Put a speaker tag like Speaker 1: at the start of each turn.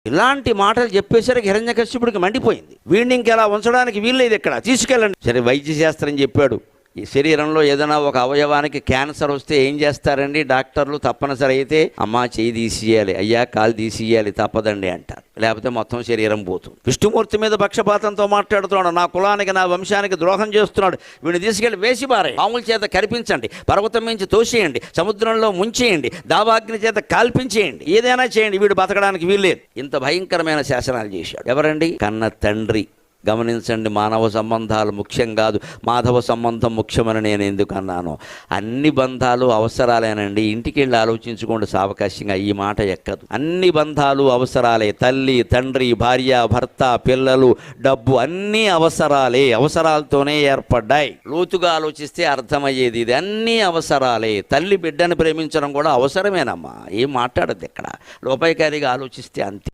Speaker 1: ఇలాంటి మాటలు చెప్పేసరికి హిరణ్యకశ్యపుడికి మండిపోయింది. వీడిని ఇంకెలా ఉంచడానికి వీల్లేదు, ఇక్కడ తీసుకెళ్ళండి. సరే వైద్య శాస్త్రం చెప్పాడు, ఈ శరీరంలో ఏదైనా ఒక అవయవానికి క్యాన్సర్ వస్తే ఏం చేస్తారండి డాక్టర్లు? తప్పనిసరి అయితే అమ్మా చెయ్యి తీసేయాలి, అయ్యా కాలు తీసేయాలి, తప్పదండి అంటారు, లేకపోతే మొత్తం శరీరం పోతుంది. విష్ణుమూర్తి మీద పక్షపాతంతో మాట్లాడుతున్నాడు, నా కులానికి నా వంశానికి ద్రోహం చేస్తున్నాడు, వీడిని తీసుకెళ్ళి వేసిపారే, పాముల చేత కరిపించండి, పర్వతం మించి తోసేయండి, సముద్రంలో ముంచేయండి, దావాగ్ని చేత కాల్పించేయండి, ఏదైనా చేయండి, వీడు బతకడానికి వీల్లేదు. ఇంత భయంకరమైన శాసనాలు చేశాడు. ఎవరండి? కన్న తండ్రి. గమనించండి, మానవ సంబంధాలు ముఖ్యం కాదు, మాధవ సంబంధం ముఖ్యమని నేను ఎందుకు అన్నాను? అన్ని బంధాలు అవసరాలేనండి. ఇంటికి వెళ్ళి ఆలోచించుకోండి సావకాశంగా, ఈ మాట ఎక్కదు. అన్ని బంధాలు అవసరాలే. తల్లి, తండ్రి, భార్య, భర్త, పిల్లలు, డబ్బు అన్నీ అవసరాలే. అవసరాలతోనే ఏర్పడ్డాయి. లోతుగా ఆలోచిస్తే అర్థమయ్యేది ఇది. అన్నీ అవసరాలే. తల్లి బిడ్డను ప్రేమించడం కూడా అవసరమేనమ్మా, ఏం మాట్లాడద్దు ఇక్కడ. లోపాయికారిగా ఆలోచిస్తే అంతే.